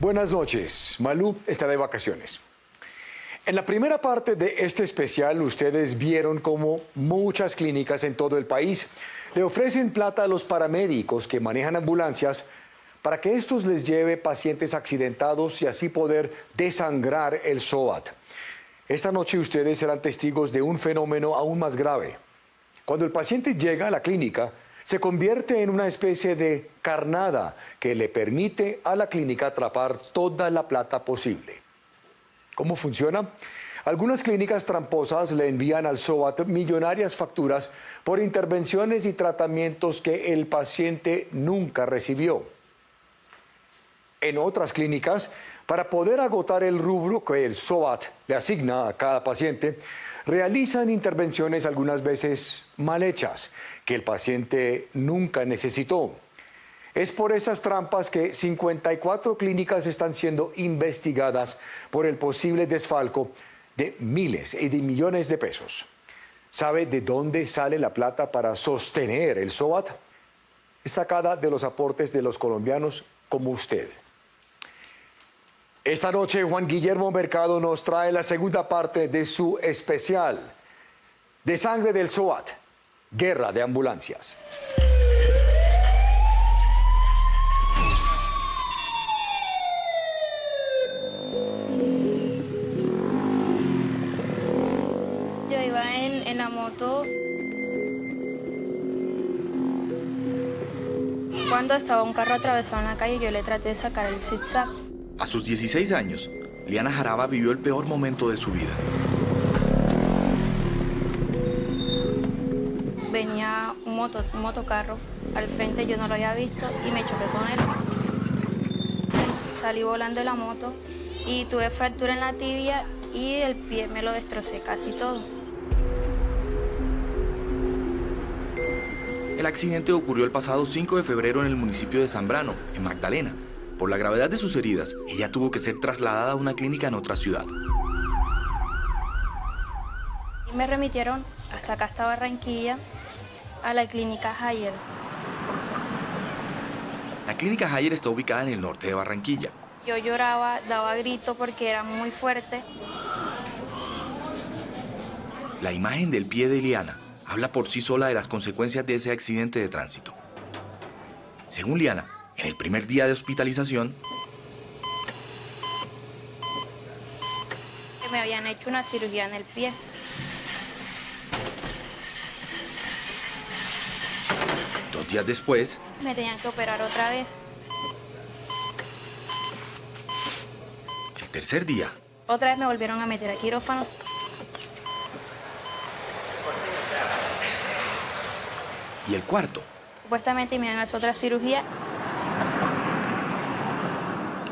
Buenas noches. Malú está de vacaciones. En la primera parte de este especial, ustedes vieron cómo muchas clínicas en todo el país le ofrecen plata a los paramédicos que manejan ambulancias para que estos les lleve pacientes accidentados y así poder desangrar el SOAT. Esta noche ustedes serán testigos de un fenómeno aún más grave. Cuando el paciente llega a la clínica, se convierte en una especie de carnada que le permite a la clínica atrapar toda la plata posible. ¿Cómo funciona? Algunas clínicas tramposas le envían al SOAT millonarias facturas por intervenciones y tratamientos que el paciente nunca recibió. En otras clínicas, para poder agotar el rubro que el SOAT le asigna a cada paciente, realizan intervenciones algunas veces mal hechas, que el paciente nunca necesitó. Es por esas trampas que 54 clínicas están siendo investigadas por el posible desfalco de miles y de millones de pesos. ¿Sabe de dónde sale la plata para sostener el SOAT? Es sacada de los aportes de los colombianos como usted. Esta noche Juan Guillermo Mercado nos trae la segunda parte de su especial de Sangre del SOAT, Guerra de Ambulancias. Yo iba en la moto cuando estaba un carro atravesado en la calle. Yo le traté de sacar el zigzag. A sus 16 años, Liana Jaraba vivió el peor momento de su vida. Venía un motocarro al frente, yo no lo había visto y me choqué con él. Salí volando de la moto y tuve fractura en la tibia y el pie me lo destrocé casi todo. El accidente ocurrió el pasado 5 de febrero en el municipio de Zambrano, en Magdalena. Por la gravedad de sus heridas, ella tuvo que ser trasladada a una clínica en otra ciudad. Y me remitieron hasta Barranquilla, a la clínica Hayer. La clínica Hayer está ubicada en el norte de Barranquilla. Yo lloraba, daba gritos porque era muy fuerte. La imagen del pie de Liana habla por sí sola de las consecuencias de ese accidente de tránsito. Según Liana, en el primer día de hospitalización, me habían hecho una cirugía en el pie. Dos días después, Me tenían que operar otra vez. el tercer día, Otra vez me volvieron a meter a quirófano. y el cuarto. Supuestamente me iban a hacer otra cirugía.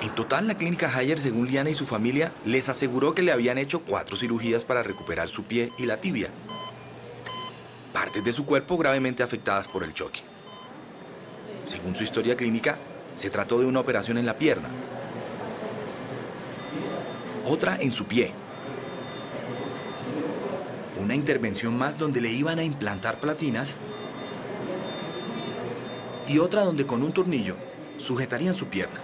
En total, la clínica Hayer, según Liana y su familia, les aseguró que le habían hecho 4 cirugías para recuperar su pie y la tibia. Partes de su cuerpo gravemente afectadas por el choque. Según su historia clínica, se trató de una operación en la pierna, otra en su pie, una intervención más donde le iban a implantar platinas y otra donde con un tornillo sujetarían su pierna.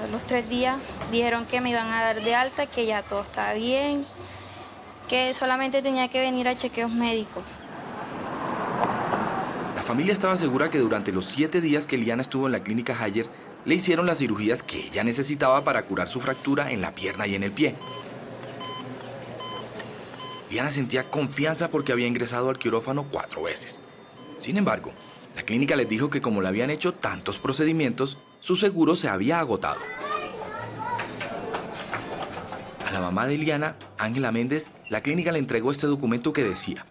A los 3 días dijeron que me iban a dar de alta, que ya todo estaba bien, que solamente tenía que venir a chequeos médicos. La familia estaba segura que durante los 7 días que Liana estuvo en la clínica Hayer, le hicieron las cirugías que ella necesitaba para curar su fractura en la pierna y en el pie. Liana sentía confianza porque había ingresado al quirófano 4 veces. Sin embargo, la clínica les dijo que como le habían hecho tantos procedimientos, su seguro se había agotado. A la mamá de Liana, Ángela Méndez, la clínica le entregó este documento que decía: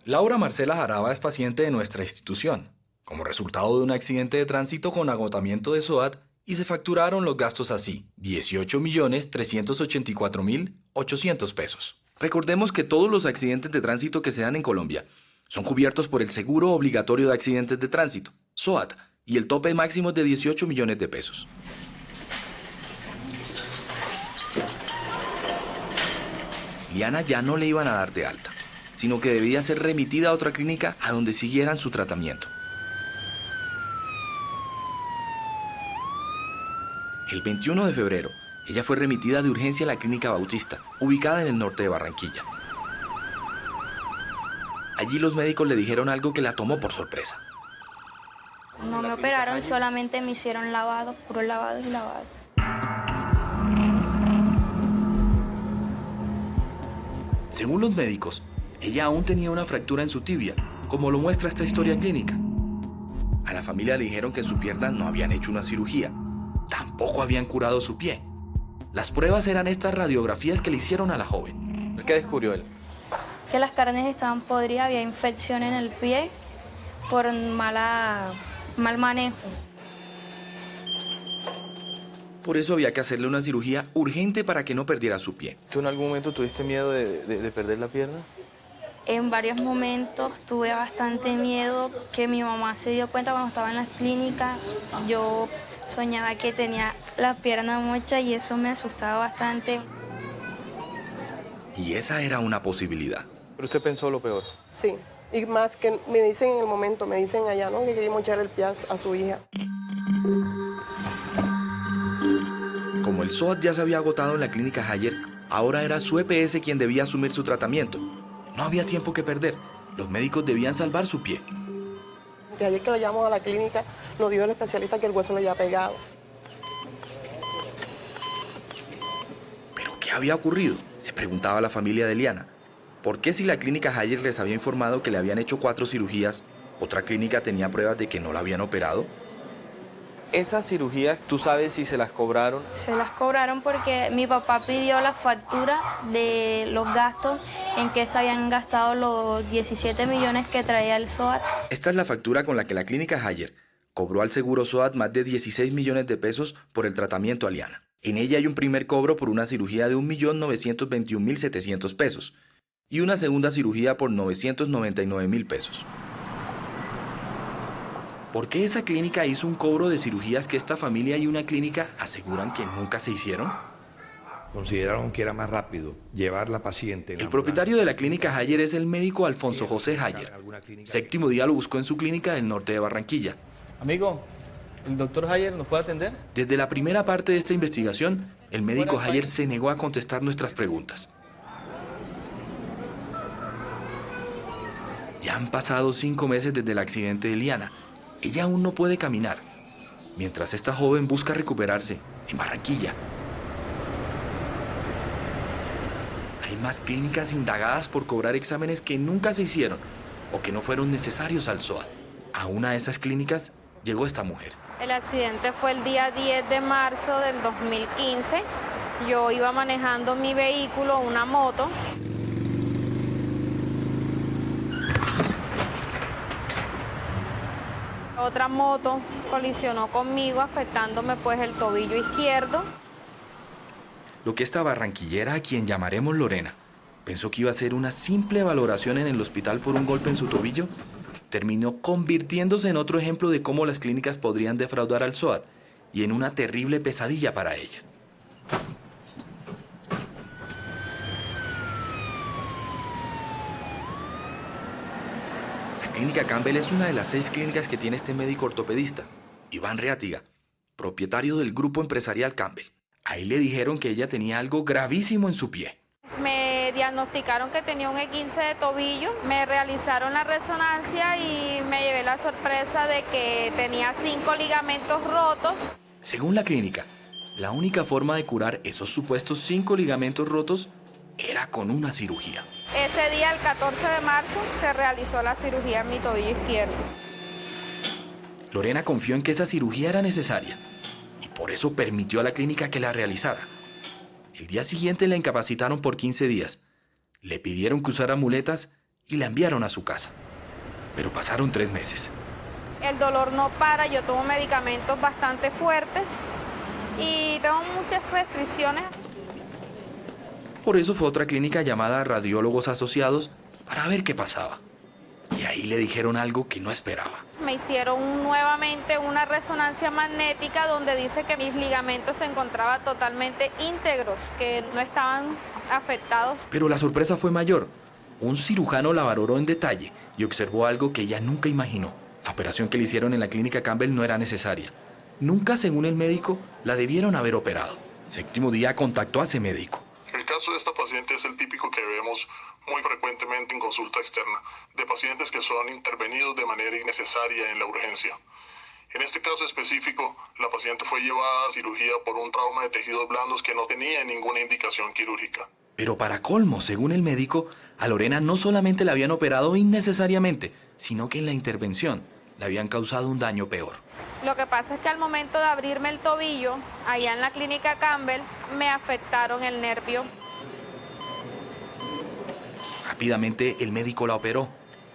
Laura Marcela Jaraba es paciente de nuestra institución, como resultado de un accidente de tránsito con agotamiento de SOAT, y se facturaron los gastos así: 18.384.800 pesos. Recordemos que todos los accidentes de tránsito que se dan en Colombia son cubiertos por el Seguro Obligatorio de Accidentes de Tránsito, SOAT, y el tope máximo es de 18 millones de pesos. Liana ya no le iban a dar de alta, sino que debía ser remitida a otra clínica a donde siguieran su tratamiento. El 21 de febrero, ella fue remitida de urgencia a la Clínica Bautista, ubicada en el norte de Barranquilla. Allí los médicos le dijeron algo que la tomó por sorpresa. No me operaron, solamente me hicieron lavado, puro lavado y lavado. Según los médicos, ella aún tenía una fractura en su tibia, como lo muestra esta historia clínica. A la familia le dijeron que en su pierna no habían hecho una cirugía, tampoco habían curado su pie. Las pruebas eran estas radiografías que le hicieron a la joven. ¿Qué descubrió él? Que las carnes estaban podridas, había infección en el pie por mal manejo. Por eso había que hacerle una cirugía urgente para que no perdiera su pie. ¿Tú en algún momento tuviste miedo de perder la pierna? En varios momentos tuve bastante miedo, que mi mamá se dio cuenta cuando estaba en la clínica. Yo soñaba que tenía la pierna mocha y eso me asustaba bastante. Y esa era una posibilidad. Pero usted pensó lo peor. Sí, y más que me dicen en el momento, me dicen allá, ¿no? Que queríamos echar el pie a su hija. Como el SOAT ya se había agotado en la clínica Hayer, ahora era su EPS quien debía asumir su tratamiento. No había tiempo que perder. Los médicos debían salvar su pie. De ayer que lo llevamos a la clínica, nos dijo el especialista que el hueso le había pegado. ¿Pero qué había ocurrido?, se preguntaba la familia de Eliana. ¿Por qué si la clínica Hayer les había informado que le habían hecho 4 cirugías, otra clínica tenía pruebas de que no la habían operado? Esas cirugías, ¿tú sabes si se las cobraron? Se las cobraron porque mi papá pidió la factura de los gastos en que se habían gastado los 17 millones que traía el SOAT. Esta es la factura con la que la clínica Hayer cobró al seguro SOAT más de 16 millones de pesos por el tratamiento a Eliana. En ella hay un primer cobro por una cirugía de 1.921.700 pesos y una segunda cirugía por 999.000 pesos. ¿Por qué esa clínica hizo un cobro de cirugías que esta familia y una clínica aseguran que nunca se hicieron? Consideraron que era más rápido llevar la paciente. El propietario de la clínica Hayer es el médico Alfonso José Hayer. Séptimo día lo buscó en su clínica del norte de Barranquilla. Amigo, ¿el doctor Hayer nos puede atender? Desde la primera parte de esta investigación, el médico Hayer se negó a contestar nuestras preguntas. Ya han pasado 5 meses desde el accidente de Eliana. Ella aún no puede caminar, mientras esta joven busca recuperarse en Barranquilla. Hay más clínicas indagadas por cobrar exámenes que nunca se hicieron o que no fueron necesarios al SOAT. A una de esas clínicas llegó esta mujer. El accidente fue el día 10 de marzo del 2015. Yo iba manejando mi vehículo, una moto. Otra moto colisionó conmigo, afectándome pues el tobillo izquierdo. Lo que esta barranquillera, a quien llamaremos Lorena, pensó que iba a ser una simple valoración en el hospital por un golpe en su tobillo, terminó convirtiéndose en otro ejemplo de cómo las clínicas podrían defraudar al SOAT y en una terrible pesadilla para ella. La clínica Campbell es una de las 6 clínicas que tiene este médico ortopedista, Iván Reátiga, propietario del grupo empresarial Campbell. Ahí le dijeron que ella tenía algo gravísimo en su pie. Me diagnosticaron que tenía un esguince de tobillo, me realizaron la resonancia y me llevé la sorpresa de que tenía 5 ligamentos rotos. Según la clínica, la única forma de curar esos supuestos 5 ligamentos rotos era con una cirugía. Ese día, el 14 de marzo, se realizó la cirugía en mi tobillo izquierdo. Lorena confió en que esa cirugía era necesaria y por eso permitió a la clínica que la realizara. El día siguiente la incapacitaron por 15 días, le pidieron que usara muletas y la enviaron a su casa. Pero pasaron 3 meses. El dolor no para, yo tomo medicamentos bastante fuertes y tengo muchas restricciones. Por eso fue a otra clínica llamada Radiólogos Asociados para ver qué pasaba. Y ahí le dijeron algo que no esperaba. Me hicieron nuevamente una resonancia magnética donde dice que mis ligamentos se encontraban totalmente íntegros, que no estaban afectados. Pero la sorpresa fue mayor. Un cirujano la valoró en detalle y observó algo que ella nunca imaginó. La operación que le hicieron en la clínica Campbell no era necesaria. Nunca, según el médico, la debieron haber operado. Séptimo Día contactó a ese médico. El caso de esta paciente es el típico que vemos muy frecuentemente en consulta externa, de pacientes que son intervenidos de manera innecesaria en la urgencia. En este caso específico, la paciente fue llevada a cirugía por un trauma de tejidos blandos que no tenía ninguna indicación quirúrgica. Pero para colmo, según el médico, a Lorena no solamente la habían operado innecesariamente, sino que en la intervención le habían causado un daño peor. Lo que pasa es que al momento de abrirme el tobillo, allá en la clínica Campbell, me afectaron el nervio. Rápidamente el médico la operó,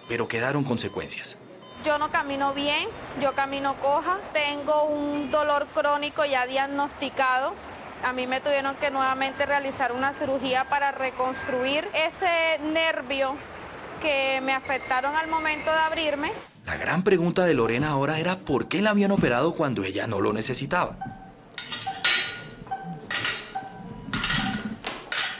pero quedaron consecuencias. Yo no camino bien, yo camino coja, tengo un dolor crónico ya diagnosticado. A mí me tuvieron que nuevamente realizar una cirugía para reconstruir ese nervio que me afectaron al momento de abrirme. La gran pregunta de Lorena ahora era por qué la habían operado cuando ella no lo necesitaba.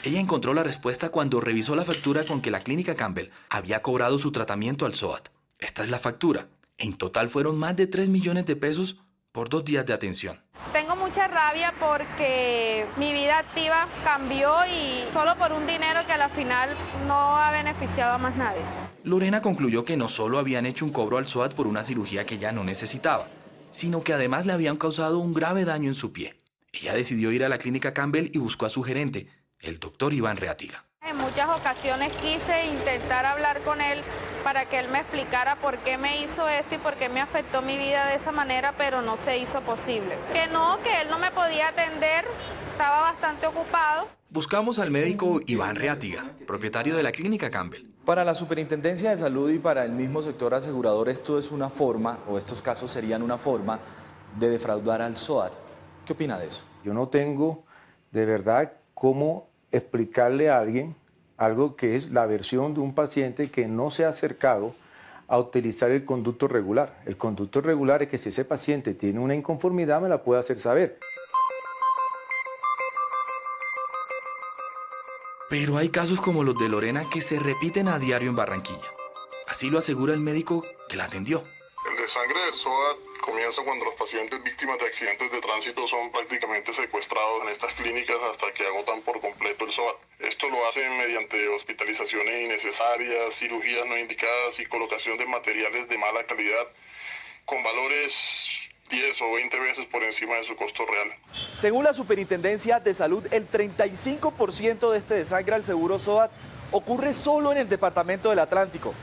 Ella encontró la respuesta cuando revisó la factura con que la clínica Campbell había cobrado su tratamiento al SOAT. Esta es la factura. En total fueron más de 3 millones de pesos por 2 días de atención. Tengo mucha rabia porque mi vida activa cambió y solo por un dinero que a la final no ha beneficiado a más nadie. Lorena concluyó que no solo habían hecho un cobro al SOAT por una cirugía que ya no necesitaba, sino que además le habían causado un grave daño en su pie. Ella decidió ir a la clínica Campbell y buscó a su gerente, el doctor Iván Reatiga. En muchas ocasiones quise intentar hablar con él para que él me explicara por qué me hizo esto y por qué me afectó mi vida de esa manera, pero no se hizo posible. Que él no me podía atender, estaba bastante ocupado. Buscamos al médico Iván Reatiga, propietario de la clínica Campbell. Para la Superintendencia de Salud y para el mismo sector asegurador, esto es una forma, o estos casos serían una forma de defraudar al SOAT. ¿Qué opina de eso? Yo no tengo de verdad cómo explicarle a alguien algo que es la versión de un paciente que no se ha acercado a utilizar el conducto regular. El conducto regular es que si ese paciente tiene una inconformidad me la puede hacer saber. Pero hay casos como los de Lorena que se repiten a diario en Barranquilla. Así lo asegura el médico que la atendió. El desangre del SOAT comienza cuando los pacientes víctimas de accidentes de tránsito son prácticamente secuestrados en estas clínicas hasta que agotan por completo el SOAT. Esto lo hacen mediante hospitalizaciones innecesarias, cirugías no indicadas y colocación de materiales de mala calidad con valores 10 o 20 veces por encima de su costo real. Según la Superintendencia de Salud, el 35% de este desangre al seguro SOAT ocurre solo en el departamento del Atlántico,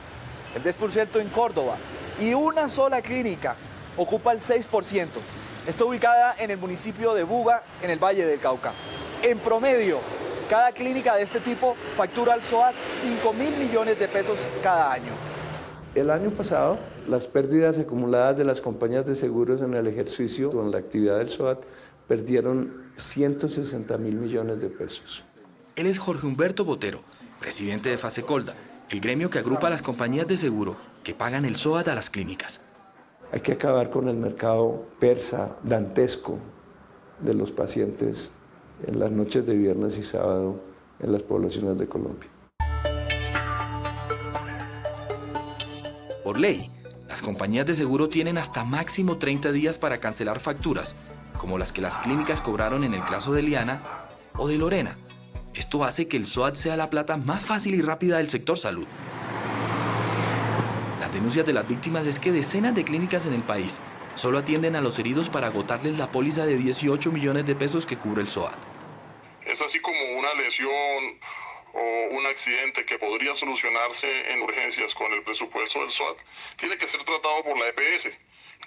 el 10% en Córdoba y una sola clínica ocupa el 6%. Está ubicada en el municipio de Buga, en el Valle del Cauca. En promedio, cada clínica de este tipo factura al SOAT 5.000 millones de pesos cada año. El año pasado, las pérdidas acumuladas de las compañías de seguros en el ejercicio con la actividad del SOAT perdieron 160.000 millones de pesos. Él es Jorge Humberto Botero, presidente de Fasecolda, el gremio que agrupa a las compañías de seguro que pagan el SOAT a las clínicas. Hay que acabar con el mercado persa, dantesco, de los pacientes en las noches de viernes y sábado en las poblaciones de Colombia. Por ley, las compañías de seguro tienen hasta máximo 30 días para cancelar facturas, como las que las clínicas cobraron en el caso de Liana o de Lorena. Esto hace que el SOAT sea la plata más fácil y rápida del sector salud. Las denuncias de las víctimas es que decenas de clínicas en el país solo atienden a los heridos para agotarles la póliza de 18 millones de pesos que cubre el SOAT. Es así como una lesión o un accidente que podría solucionarse en urgencias con el presupuesto del SOAT, tiene que ser tratado por la EPS,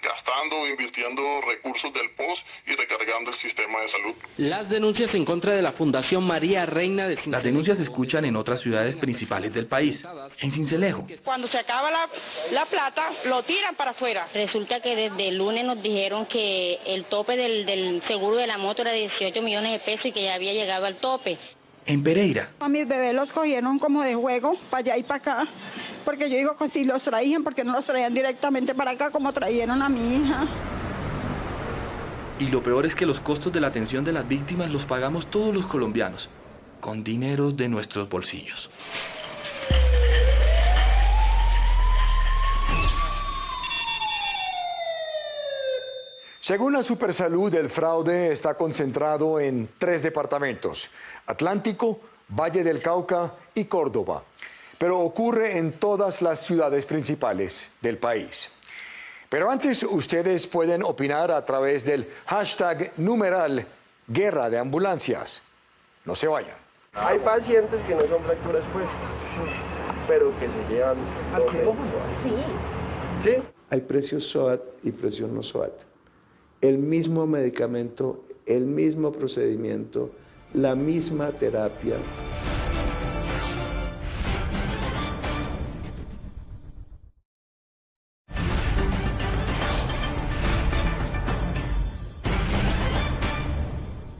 gastando o invirtiendo recursos del POS y recargando el sistema de salud. Las denuncias en contra de la Fundación María Reina de Cincelejo. Las denuncias se escuchan en otras ciudades principales del país. En Cincelejo, cuando se acaba la plata, lo tiran para afuera. Resulta que desde el lunes nos dijeron que el tope del seguro de la moto era de 18 millones de pesos y que ya había llegado al tope. En Pereira. A mis bebés los cogieron como de juego, para allá y para acá, porque yo digo que si los traían, porque no los traían directamente para acá como trajeron a mi hija. Y lo peor es que los costos de la atención de las víctimas los pagamos todos los colombianos, con dineros de nuestros bolsillos. Según la Supersalud, el fraude está concentrado en 3 departamentos: Atlántico, Valle del Cauca y Córdoba. Pero ocurre en todas las ciudades principales del país. Pero antes, ustedes pueden opinar a través del hashtag numeral Guerra de Ambulancias. No se vayan. Hay pacientes que no son fracturas expuestas, pero que se llevan... Sí. Hay precios SOAT y precios no SOAT. El mismo medicamento, el mismo procedimiento, la misma terapia.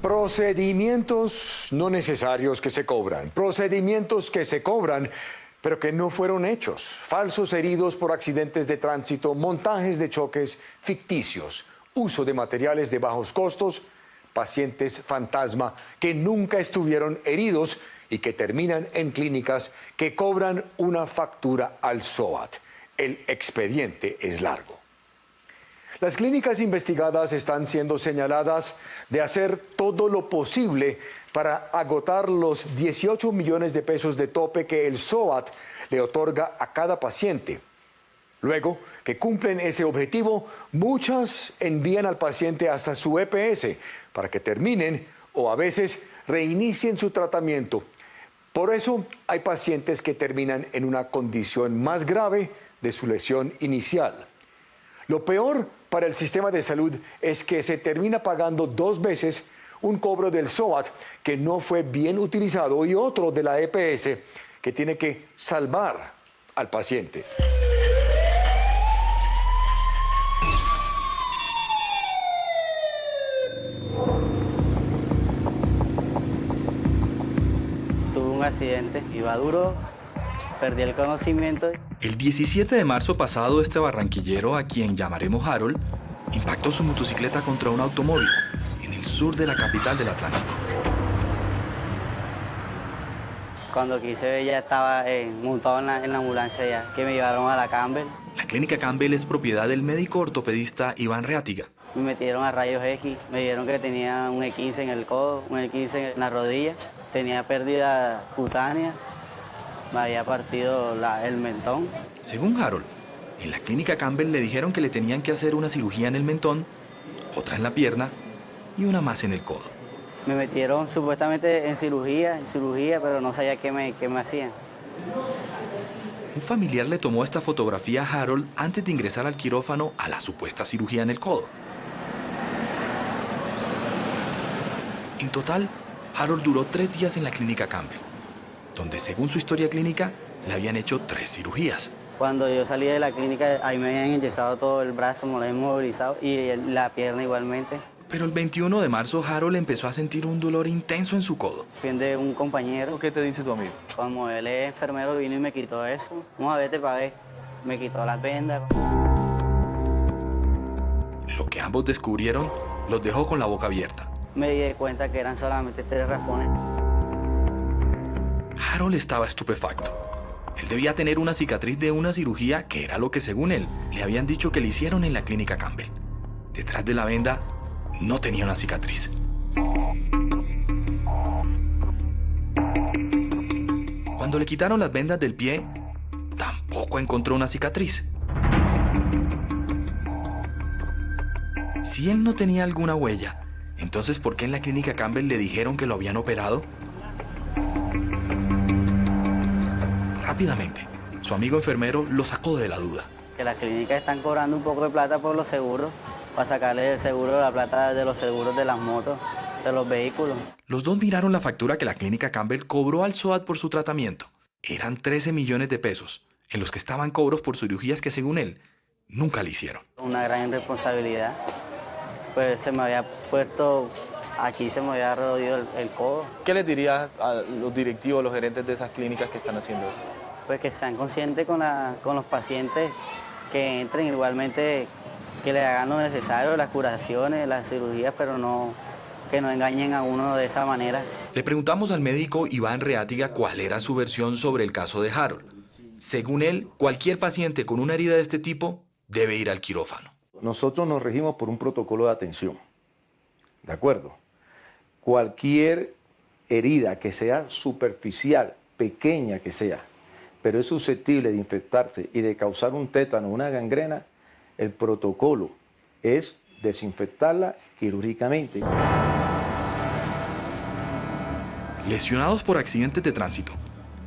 Procedimientos no necesarios que se cobran, procedimientos que se cobran, pero que no fueron hechos, falsos heridos por accidentes de tránsito, montajes de choques ficticios, uso de materiales de bajos costos, pacientes fantasma que nunca estuvieron heridos y que terminan en clínicas que cobran una factura al SOAT. El expediente es largo. Las clínicas investigadas están siendo señaladas de hacer todo lo posible para agotar los 18 millones de pesos de tope que el SOAT le otorga a cada paciente. Luego que cumplen ese objetivo, muchas envían al paciente hasta su EPS para que terminen o a veces reinicien su tratamiento. Por eso hay pacientes que terminan en una condición más grave de su lesión inicial. Lo peor para el sistema de salud es que se termina pagando 2 veces un cobro del SOAT que no fue bien utilizado y otro de la EPS que tiene que salvar al paciente. Tuve un accidente, iba duro, perdí el conocimiento. El 17 de marzo pasado, este barranquillero, a quien llamaremos Harold, impactó su motocicleta contra un automóvil en el sur de la capital del Atlántico. Cuando quise ver ya estaba montado en la ambulancia ya, que me llevaron a la Campbell. La clínica Campbell es propiedad del médico ortopedista Iván Reátiga. Me metieron a rayos X, me dijeron que tenía un E15 en el codo, un E15 en la rodilla, tenía pérdida cutánea. Me había partido el mentón. Según Harold, en la clínica Campbell le dijeron que le tenían que hacer una cirugía en el mentón, otra en la pierna y una más en el codo. Me metieron supuestamente en cirugía, pero no sabía qué me hacían. Un familiar le tomó esta fotografía a Harold antes de ingresar al quirófano a la supuesta cirugía en el codo. En total, Harold duró 3 días en la clínica Campbell, donde según su historia clínica le habían hecho 3 cirugías. Cuando yo salí de la clínica, ahí me habían enyesado todo el brazo, me lo habían movilizado y la pierna igualmente. Pero el 21 de marzo Harold empezó a sentir un dolor intenso en su codo. Fui de un compañero. ¿Qué te dice tu amigo? Como él es enfermero, vino y me quitó eso. Vamos a verte para ver. Me quitó las vendas. Lo que ambos descubrieron los dejó con la boca abierta. Me di cuenta que eran solamente 3 raspones. Harold estaba estupefacto. Él debía tener una cicatriz de una cirugía que era lo que, según él, le habían dicho que le hicieron en la clínica Campbell. Detrás de la venda no tenía una cicatriz. Cuando le quitaron las vendas del pie, tampoco encontró una cicatriz. Si él no tenía alguna huella, entonces ¿por qué en la clínica Campbell le dijeron que lo habían operado? Rápidamente, su amigo enfermero lo sacó de la duda. Que las clínicas están cobrando un poco de plata por los seguros, para sacarle el seguro, la plata de los seguros de las motos, de los vehículos. Los dos miraron la factura que la clínica Campbell cobró al SOAT por su tratamiento. Eran 13 millones de pesos, en los que estaban cobros por cirugías que, según él, nunca le hicieron. Una gran irresponsabilidad. Pues se me había puesto, aquí se me había roído el codo. ¿Qué les dirías a los directivos, los gerentes de esas clínicas que están haciendo eso? Pues que sean conscientes con los pacientes, que entren igualmente, que le hagan lo necesario, las curaciones, las cirugías, pero no, que no engañen a uno de esa manera. Le preguntamos al médico Iván Reátiga cuál era su versión sobre el caso de Harold. Según él, cualquier paciente con una herida de este tipo debe ir al quirófano. Nosotros nos regimos por un protocolo de atención, ¿de acuerdo? Cualquier herida que sea superficial, pequeña que sea, pero es susceptible de infectarse y de causar un tétano o una gangrena, el protocolo es desinfectarla quirúrgicamente. Lesionados por accidentes de tránsito,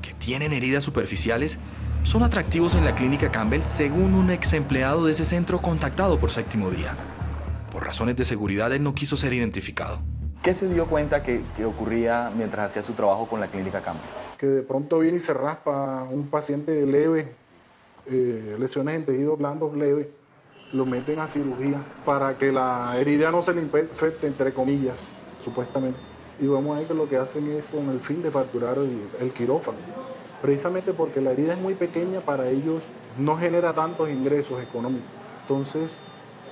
que tienen heridas superficiales, son atractivos en la clínica Campbell, según un ex empleado de ese centro contactado por Séptimo Día. Por razones de seguridad, él no quiso ser identificado. ¿Qué se dio cuenta que ocurría mientras hacía su trabajo con la clínica Campbell? Que de pronto viene y se raspa un paciente leve, lesiones en tejidos blandos leves, lo meten a cirugía para que la herida no se le infecte, entre comillas, supuestamente. Y vamos a ver que lo que hacen es con el fin de facturar el quirófano. Precisamente porque la herida es muy pequeña, para ellos no genera tantos ingresos económicos. Entonces,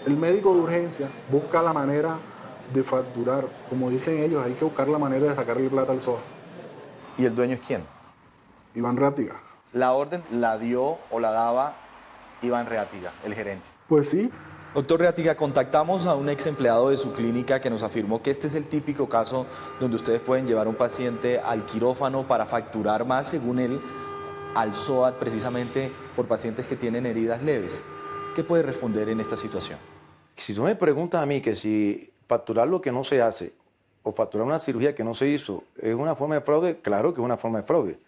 el médico de urgencia busca la manera de facturar. Como dicen ellos, hay que buscar la manera de sacarle plata al SOA. ¿Y el dueño es quién? Iván Reátiga. ¿La orden la dio o la daba Iván Reátiga, el gerente? Pues sí. Doctor Reátiga, contactamos a un ex empleado de su clínica que nos afirmó que este es el típico caso donde ustedes pueden llevar a un paciente al quirófano para facturar más, según él, al SOAT, precisamente por pacientes que tienen heridas leves. ¿Qué puede responder en esta situación? Si tú me preguntas a mí que si facturar lo que no se hace o facturar una cirugía que no se hizo es una forma de fraude, claro que es una forma de fraude.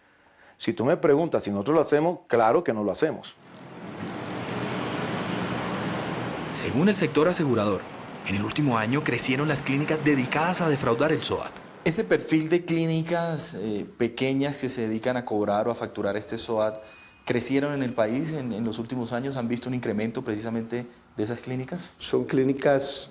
Si tú me preguntas si nosotros lo hacemos, claro que no lo hacemos. Según el sector asegurador, en el último año crecieron las clínicas dedicadas a defraudar el SOAT. Ese perfil de clínicas pequeñas que se dedican a cobrar o a facturar este SOAT, ¿crecieron en el país en los últimos años? ¿Han visto un incremento precisamente de esas clínicas? Son clínicas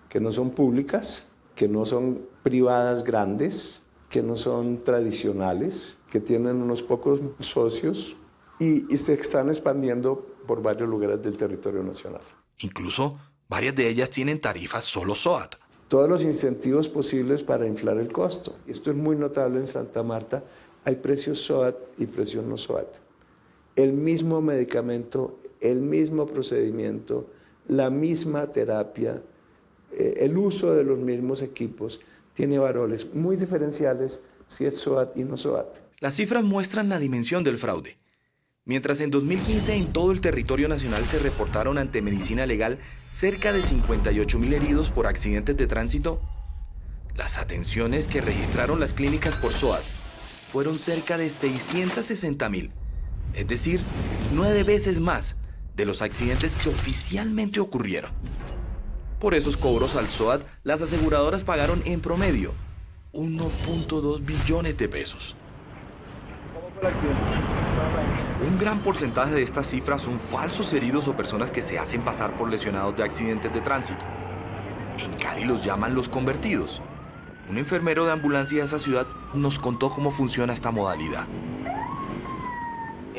que no son públicas, que no son privadas grandes, que no son tradicionales, que tienen unos pocos socios y se están expandiendo por varios lugares del territorio nacional. Incluso, varias de ellas tienen tarifas solo SOAT. Todos los incentivos posibles para inflar el costo. Esto es muy notable en Santa Marta. Hay precios SOAT y precios no SOAT. El mismo medicamento, el mismo procedimiento, la misma terapia, el uso de los mismos equipos tiene valores muy diferenciales si es SOAT y no SOAT. Las cifras muestran la dimensión del fraude. Mientras en 2015 en todo el territorio nacional se reportaron ante Medicina Legal cerca de 58.000 heridos por accidentes de tránsito, las atenciones que registraron las clínicas por SOAT fueron cerca de 660.000, es decir, 9 veces más de los accidentes que oficialmente ocurrieron. Por esos cobros al SOAT, las aseguradoras pagaron en promedio 1.2 billones de pesos. Un gran porcentaje de estas cifras son falsos heridos o personas que se hacen pasar por lesionados de accidentes de tránsito. En Cali los llaman los convertidos. Un enfermero de ambulancia de esa ciudad nos contó cómo funciona esta modalidad.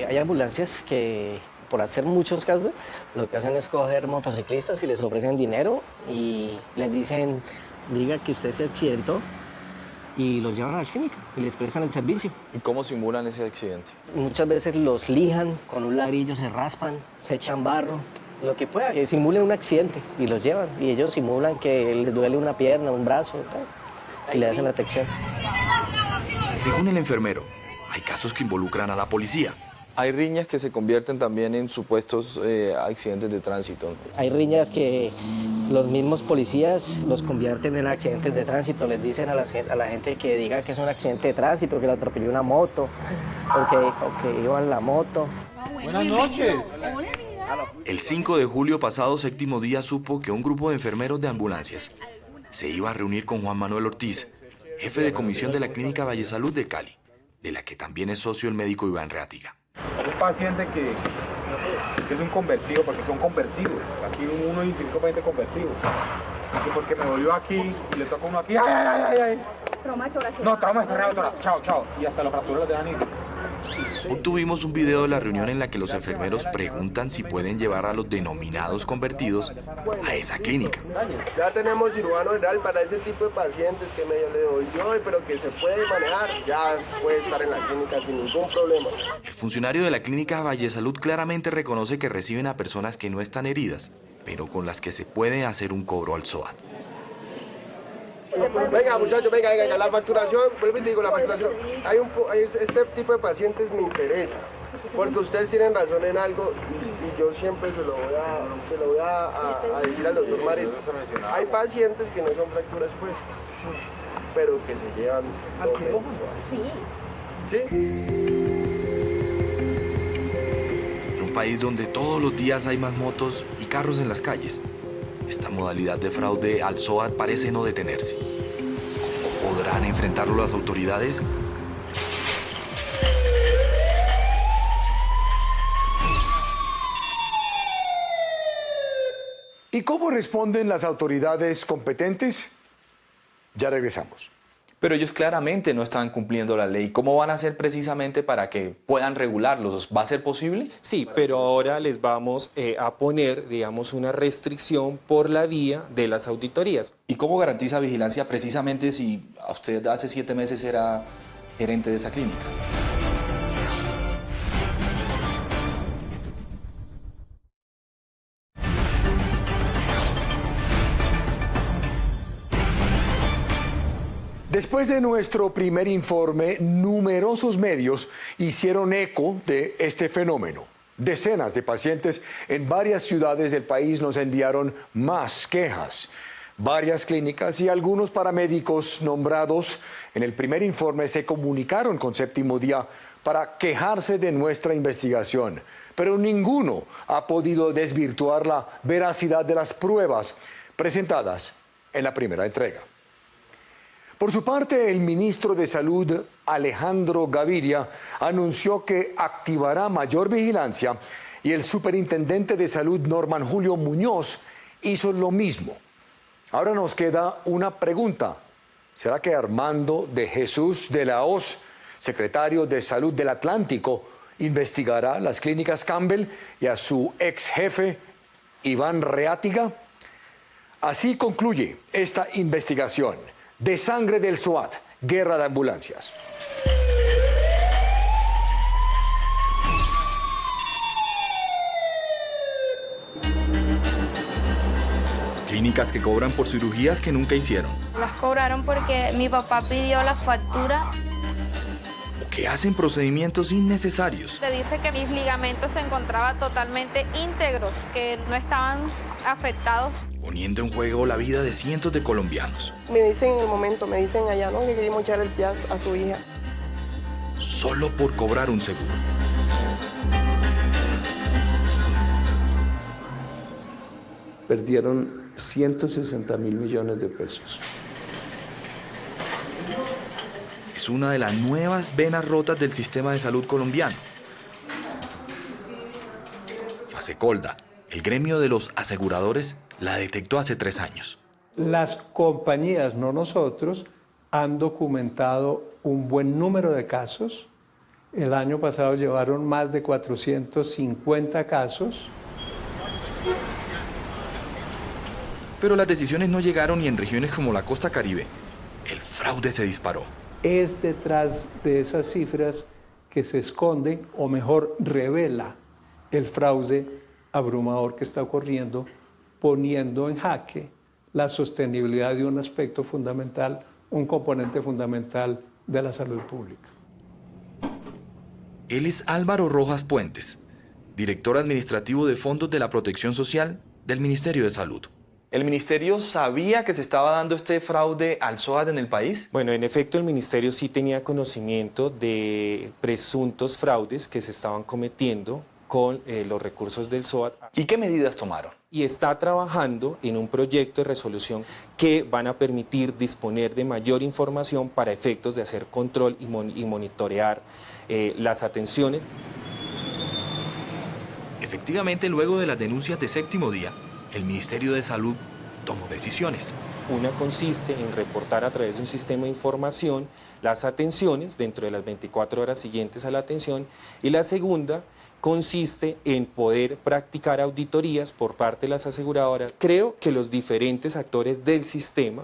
Hay ambulancias que, por hacer muchos casos, lo que hacen es coger motociclistas y les ofrecen dinero y les dicen, diga que usted se accidentó, y los llevan a la clínica y les prestan el servicio. ¿Y cómo simulan ese accidente? Muchas veces los lijan, con un ladrillo se raspan, se echan barro, lo que pueda, que simulen un accidente y los llevan. Y ellos simulan que les duele una pierna, un brazo, tal, y le hacen la atención. Según el enfermero, hay casos que involucran a la policía. Hay riñas que se convierten también en supuestos accidentes de tránsito. Hay riñas que los mismos policías los convierten en accidentes de tránsito. Les dicen a la gente que diga que es un accidente de tránsito, que le atropelló una moto, o que iba en la moto. Buenas noches. El 5 de julio pasado, Séptimo Día supo que un grupo de enfermeros de ambulancias se iba a reunir con Juan Manuel Ortiz, jefe de comisión de la Clínica Vallesalud de Cali, de la que también es socio el médico Iván Reátiga. Un paciente que es un conversivo, porque son conversivos. Aquí uno intrinsecamente conversivo. Y porque me volvió aquí y le toca uno aquí. ¡Ay, ay, ay, ay! No, trauma cerrado, toras. Chao, chao. Y hasta los fracturas los dejan ir. Obtuvimos un video de la reunión en la que los enfermeros preguntan si pueden llevar a los denominados convertidos a esa clínica. Ya tenemos cirujano general para ese tipo de pacientes que medio le doy yo, pero que se puede manejar, ya puede estar en la clínica sin ningún problema. El funcionario de la clínica Vallesalud claramente reconoce que reciben a personas que no están heridas pero con las que se puede hacer un cobro al SOAT. Venga, muchachos, venga, la facturación, vuelvo y te digo, la facturación, este tipo de pacientes me interesa, porque ustedes tienen razón en algo y yo siempre se lo voy a decir al doctor Marín. Hay pacientes que no son fracturas puestas, pero que se llevan doble. ¿Sí? En un país donde todos los días hay más motos y carros en las calles, esta modalidad de fraude al SOAT parece no detenerse. ¿Cómo podrán enfrentarlo las autoridades? ¿Y cómo responden las autoridades competentes? Ya regresamos. Pero ellos claramente no están cumpliendo la ley. ¿Cómo van a hacer precisamente para que puedan regularlos? ¿Va a ser posible? Sí, pero ahora les vamos a poner, digamos, una restricción por la vía de las auditorías. ¿Y cómo garantiza vigilancia precisamente si a usted hace 7 meses era gerente de esa clínica? Después de nuestro primer informe, numerosos medios hicieron eco de este fenómeno. Decenas de pacientes en varias ciudades del país nos enviaron más quejas. Varias clínicas y algunos paramédicos nombrados en el primer informe se comunicaron con Séptimo Día para quejarse de nuestra investigación, pero ninguno ha podido desvirtuar la veracidad de las pruebas presentadas en la primera entrega. Por su parte, el ministro de Salud, Alejandro Gaviria, anunció que activará mayor vigilancia y el superintendente de Salud, Norman Julio Muñoz, hizo lo mismo. Ahora nos queda una pregunta. ¿Será que Armando de Jesús de la Hoz, secretario de Salud del Atlántico, investigará las clínicas Campbell y a su ex jefe, Iván Reátiga? Así concluye esta investigación. De sangre del SOAT, guerra de ambulancias. Clínicas que cobran por cirugías que nunca hicieron. Las cobraron porque mi papá pidió la factura. O que hacen procedimientos innecesarios. Le dice que mis ligamentos se encontraban totalmente íntegros, que no estaban afectados. Poniendo en juego la vida de cientos de colombianos. Me dicen en el momento, me dicen allá, ¿no? Que queríamos echar el pie a su hija. Solo por cobrar un seguro. Perdieron 160.000 millones de pesos. Es una de las nuevas venas rotas del sistema de salud colombiano. Fasecolda, el gremio de los aseguradores, la detectó hace 3 años. Las compañías, no nosotros, han documentado un buen número de casos. El año pasado llevaron más de 450 casos. Pero las decisiones no llegaron y en regiones como la costa Caribe, el fraude se disparó. Es detrás de esas cifras que se esconde, o mejor, revela el fraude abrumador que está ocurriendo, poniendo en jaque la sostenibilidad de un aspecto fundamental, un componente fundamental de la salud pública. Él es Álvaro Rojas Puentes, director administrativo de Fondos de la Protección Social del Ministerio de Salud. ¿El ministerio sabía que se estaba dando este fraude al SOAT en el país? Bueno, en efecto, el ministerio sí tenía conocimiento de presuntos fraudes que se estaban cometiendo con los recursos del SOAT. ¿Y qué medidas tomaron? Y está trabajando en un proyecto de resolución que van a permitir disponer de mayor información para efectos de hacer control y monitorear las atenciones. Efectivamente, luego de las denuncias de Séptimo Día, el Ministerio de Salud tomó decisiones. Una consiste en reportar a través de un sistema de información las atenciones dentro de las 24 horas siguientes a la atención, y la segunda consiste en poder practicar auditorías por parte de las aseguradoras. Creo que los diferentes actores del sistema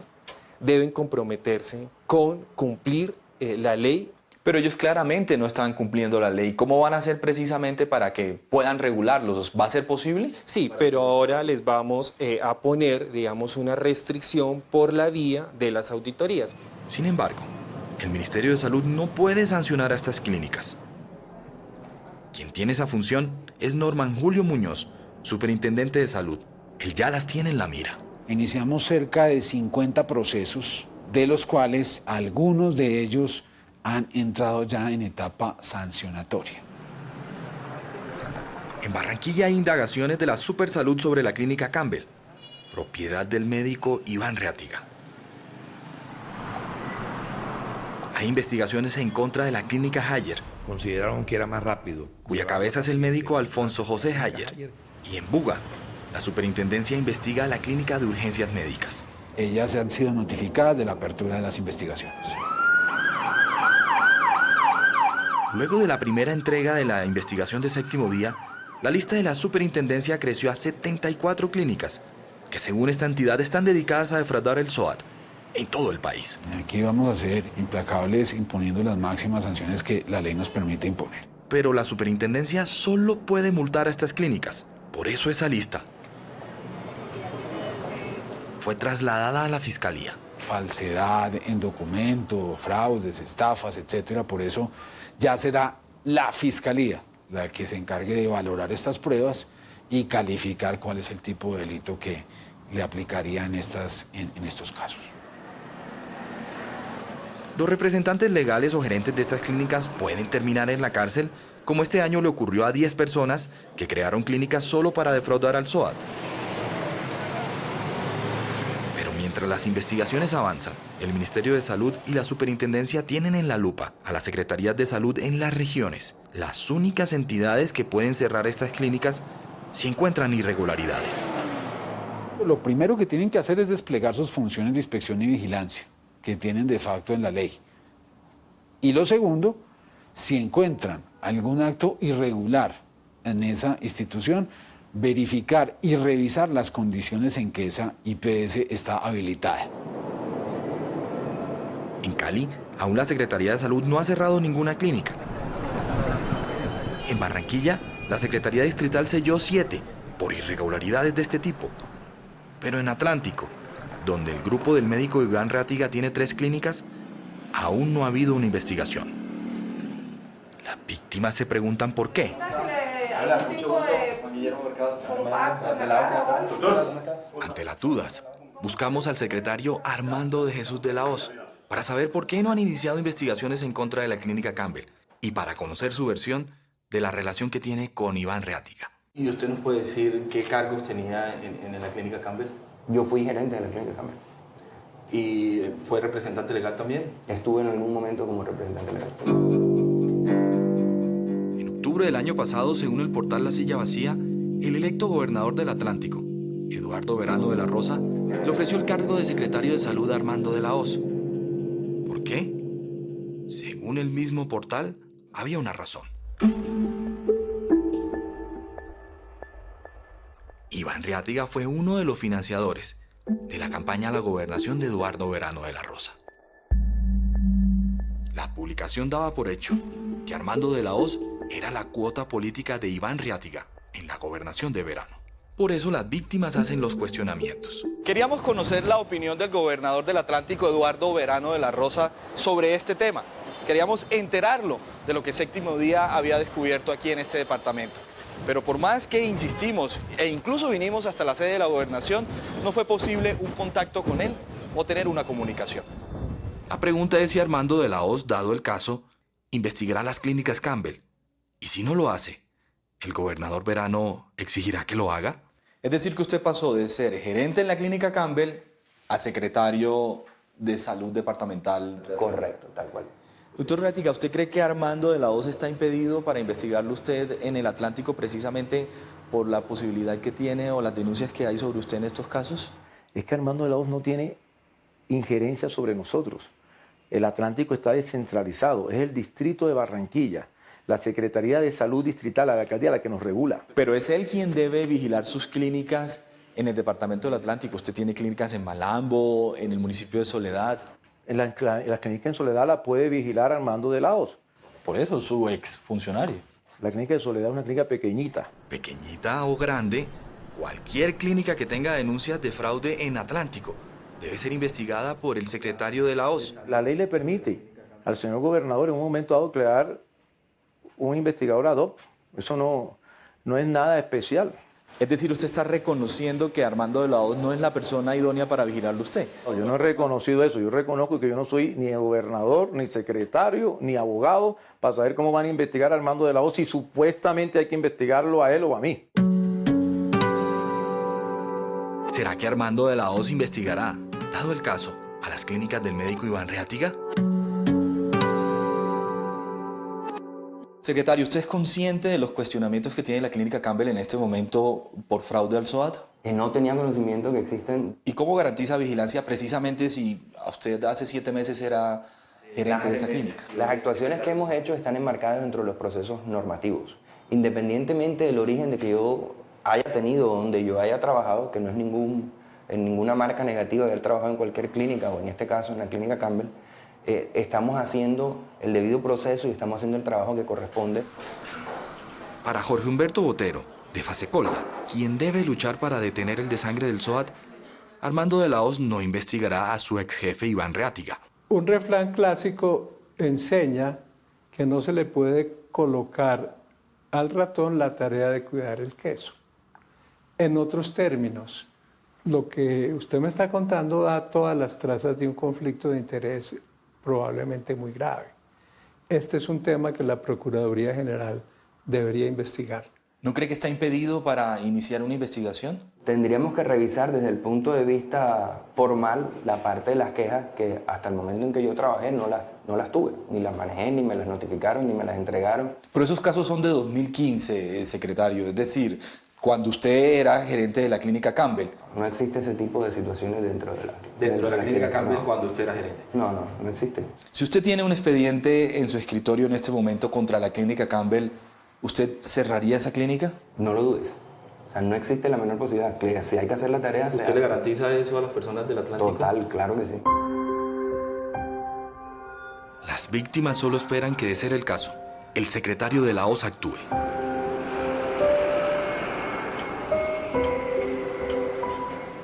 deben comprometerse con cumplir la ley. Pero ellos claramente no están cumpliendo la ley. ¿Cómo van a hacer precisamente para que puedan regularlos? ¿Va a ser posible? Sí, pero ahora les vamos a poner, digamos, una restricción por la vía de las auditorías. Sin embargo, el Ministerio de Salud no puede sancionar a estas clínicas. Quien tiene esa función es Norman Julio Muñoz, superintendente de salud. Él ya las tiene en la mira. Iniciamos cerca de 50 procesos, de los cuales algunos de ellos han entrado ya en etapa sancionatoria. En Barranquilla hay indagaciones de la Supersalud sobre la clínica Campbell, propiedad del médico Iván Reatiga. Hay investigaciones en contra de la clínica Hayer. Consideraron que era más rápido. Cuya cabeza es el médico Alfonso José Hayer. Y en Buga, la superintendencia investiga la clínica de urgencias médicas. Ellas han sido notificadas de la apertura de las investigaciones. Luego de la primera entrega de la investigación de Séptimo Día, la lista de la superintendencia creció a 74 clínicas, que según esta entidad están dedicadas a defraudar el SOAT en todo el país. Aquí vamos a ser implacables imponiendo las máximas sanciones que la ley nos permite imponer. Pero la superintendencia solo puede multar a estas clínicas. Por eso esa lista fue trasladada a la Fiscalía. Falsedad en documento, fraudes, estafas, etcétera. Por eso ya será la Fiscalía la que se encargue de valorar estas pruebas y calificar cuál es el tipo de delito que le aplicaría en estos casos. Los representantes legales o gerentes de estas clínicas pueden terminar en la cárcel, como este año le ocurrió a 10 personas que crearon clínicas solo para defraudar al SOAT. Pero mientras las investigaciones avanzan, el Ministerio de Salud y la Superintendencia tienen en la lupa a las Secretarías de Salud en las regiones, las únicas entidades que pueden cerrar estas clínicas si encuentran irregularidades. Lo primero que tienen que hacer es desplegar sus funciones de inspección y vigilancia, que tienen de facto en la ley. Y lo segundo, si encuentran algún acto irregular en esa institución, verificar y revisar las condiciones en que esa IPS está habilitada. En Cali, aún la Secretaría de Salud no ha cerrado ninguna clínica. En Barranquilla, la Secretaría Distrital selló 7 por irregularidades de este tipo. Pero en Atlántico, donde el grupo del médico Iván Reatiga tiene 3 clínicas, aún no ha habido una investigación. Las víctimas se preguntan por qué. Ante las dudas, buscamos al secretario Armando de Jesús de la Hoz para saber por qué no han iniciado investigaciones en contra de la clínica Campbell y para conocer su versión de la relación que tiene con Iván Reatiga. ¿Y usted nos puede decir qué cargos tenía en la clínica Campbell? Yo fui gerente de la clínica Campbell. ¿Y fue representante legal también? Estuve en algún momento como representante legal. En octubre del año pasado, según el portal La Silla Vacía, el electo gobernador del Atlántico, Eduardo Verano de la Rosa, le ofreció el cargo de secretario de Salud a Armando de la Hoz. ¿Por qué? Según el mismo portal, había una razón. Iván Reatiga fue uno de los financiadores de la campaña a la gobernación de Eduardo Verano de la Rosa. La publicación daba por hecho que Armando de la Hoz era la cuota política de Iván Reatiga en la gobernación de Verano. Por eso las víctimas hacen los cuestionamientos. Queríamos conocer la opinión del gobernador del Atlántico, Eduardo Verano de la Rosa, sobre este tema. Queríamos enterarlo de lo que Séptimo Día había descubierto aquí en este departamento. Pero por más que insistimos e incluso vinimos hasta la sede de la gobernación, no fue posible un contacto con él o tener una comunicación. La pregunta es si Armando de la Hoz, dado el caso, investigará las clínicas Campbell. Y si no lo hace, ¿el gobernador Verano exigirá que lo haga? Es decir, que usted pasó de ser gerente en la clínica Campbell a secretario de Salud Departamental. Correcto, tal cual. Doctor Reatiga, ¿usted cree que Armando de la Hoz está impedido para investigarlo usted en el Atlántico precisamente por la posibilidad que tiene o las denuncias que hay sobre usted en estos casos? Es que Armando de la Hoz no tiene injerencia sobre nosotros. El Atlántico está descentralizado, es el distrito de Barranquilla, la Secretaría de Salud Distrital, la alcaldía, la que nos regula. Pero es él quien debe vigilar sus clínicas en el departamento del Atlántico. Usted tiene clínicas en Malambo, en el municipio de Soledad. La clínica en Soledad la puede vigilar Armando de la Hoz. Por eso, su ex funcionario. La clínica de Soledad es una clínica pequeñita. Pequeñita o grande, cualquier clínica que tenga denuncias de fraude en Atlántico debe ser investigada por el secretario de la Hoz. La ley le permite al señor gobernador en un momento dado crear un investigador ad hoc. Eso no es nada especial. Es decir, usted está reconociendo que Armando de la Hoz no es la persona idónea para vigilarlo usted. No, yo no he reconocido eso. Yo reconozco que yo no soy ni gobernador, ni secretario, ni abogado para saber cómo van a investigar a Armando de la Hoz si supuestamente hay que investigarlo a él o a mí. ¿Será que Armando de la Hoz investigará, dado el caso, a las clínicas del médico Iván Reátiga? Secretario, ¿usted es consciente de los cuestionamientos que tiene la clínica Campbell en este momento por fraude al SOAT? No tenía conocimiento que existen. ¿Y cómo garantiza vigilancia precisamente si a usted hace 7 meses era gerente de esa clínica? Las actuaciones que hemos hecho están enmarcadas dentro de los procesos normativos. Independientemente del origen de que yo haya tenido o donde yo haya trabajado, que no es en ninguna marca negativa de haber trabajado en cualquier clínica, o en este caso en la clínica Campbell, estamos haciendo el debido proceso y estamos haciendo el trabajo que corresponde. Para Jorge Humberto Botero, de Fasecolda, quien debe luchar para detener el desangre del SOAT, Armando de la Hoz no investigará a su ex jefe Iván Reátiga. Un refrán clásico enseña que no se le puede colocar al ratón la tarea de cuidar el queso. En otros términos, lo que usted me está contando da todas las trazas de un conflicto de interés probablemente muy grave. Este es un tema que la Procuraduría General debería investigar. ¿No cree que está impedido para iniciar una investigación? Tendríamos que revisar desde el punto de vista formal la parte de las quejas que hasta el momento en que yo trabajé no las tuve, ni las manejé, ni me las notificaron, ni me las entregaron. Pero esos casos son de 2015, secretario, es decir, cuando usted era gerente de la clínica Campbell. No existe ese tipo de situaciones dentro de la clínica Campbell cuando usted era gerente. No existe. Si usted tiene un expediente en su escritorio en este momento contra la clínica Campbell, ¿usted cerraría esa clínica? No lo dudes. O sea, no existe la menor posibilidad. Si hay que hacer la tarea, se hace. ¿Usted le garantiza eso a las personas del Atlántico? Total, claro que sí. Las víctimas solo esperan que, de ser el caso, el secretario de la Hoz actúe.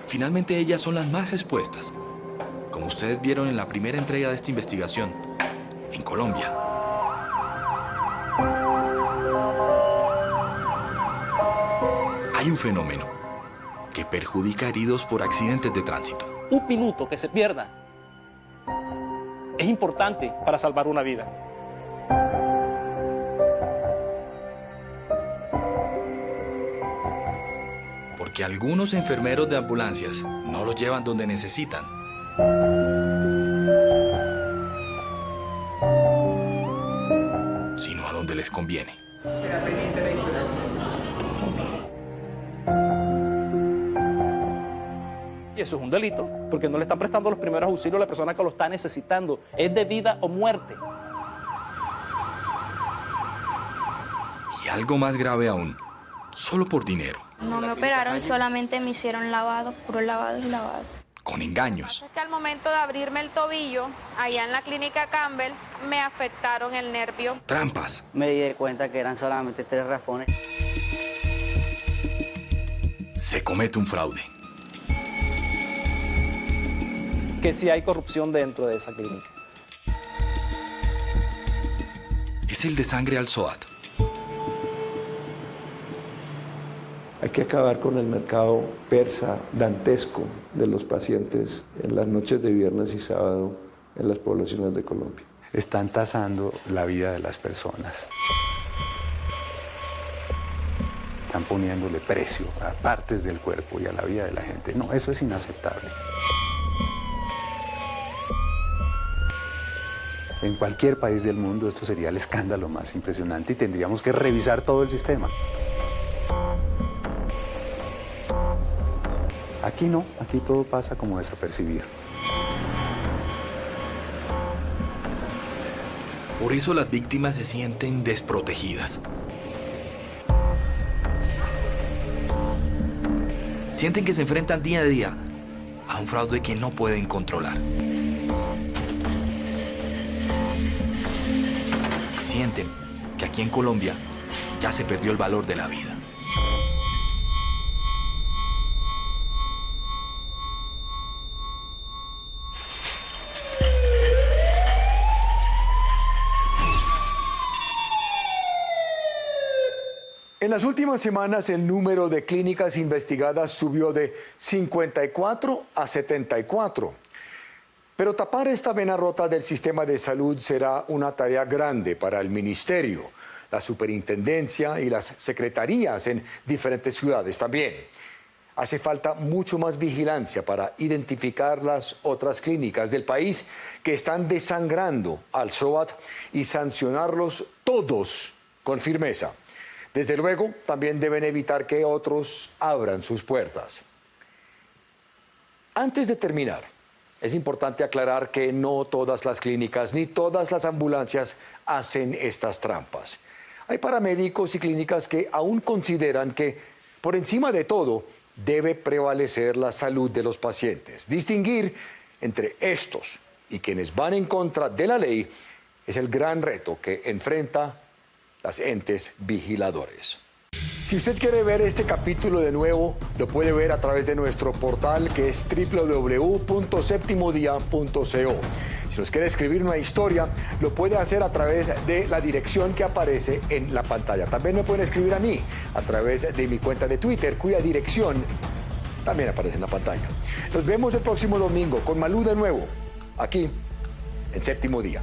Finalmente ellas son las más expuestas, como ustedes vieron en la primera entrega de esta investigación, en Colombia. Hay un fenómeno que perjudica a heridos por accidentes de tránsito. Un minuto que se pierda es importante para salvar una vida. Porque algunos enfermeros de ambulancias no los llevan donde necesitan. Sino a donde les conviene. Y eso es un delito, porque no le están prestando los primeros auxilios a la persona que lo está necesitando. Es de vida o muerte. Y algo más grave aún, solo por dinero. No me operaron, solamente me hicieron lavado, puro lavado y lavado. Con engaños. Es que al momento de abrirme el tobillo, allá en la clínica Campbell, me afectaron el nervio. Trampas. Me di cuenta que eran solamente 3 raspones. Se comete un fraude. Que sí hay corrupción dentro de esa clínica. Es el desangre al SOAT. Hay que acabar con el mercado persa dantesco de los pacientes en las noches de viernes y sábado en las poblaciones de Colombia. Están tasando la vida de las personas. Están poniéndole precio a partes del cuerpo y a la vida de la gente. No, eso es inaceptable. En cualquier país del mundo esto sería el escándalo más impresionante y tendríamos que revisar todo el sistema. Aquí no, aquí todo pasa como desapercibido. Por eso las víctimas se sienten desprotegidas. Sienten que se enfrentan día a día a un fraude que no pueden controlar. sienten que aquí en Colombia ya se perdió el valor de la vida. En las últimas semanas, el número de clínicas investigadas subió de 54 a 74. Pero tapar esta vena rota del sistema de salud será una tarea grande para el ministerio, la superintendencia y las secretarías en diferentes ciudades también. Hace falta mucho más vigilancia para identificar las otras clínicas del país que están desangrando al SOAT y sancionarlos todos con firmeza. Desde luego, también deben evitar que otros abran sus puertas. Antes de terminar, es importante aclarar que no todas las clínicas ni todas las ambulancias hacen estas trampas. Hay paramédicos y clínicas que aún consideran que, por encima de todo, debe prevalecer la salud de los pacientes. Distinguir entre estos y quienes van en contra de la ley es el gran reto que enfrenta las entes vigiladores. Si usted quiere ver este capítulo de nuevo, lo puede ver a través de nuestro portal que es www.septimodia.co. Si nos quiere escribir una historia, lo puede hacer a través de la dirección que aparece en la pantalla. También me pueden escribir a mí a través de mi cuenta de Twitter, cuya dirección también aparece en la pantalla. Nos vemos el próximo domingo con Malú de nuevo, aquí en Séptimo Día.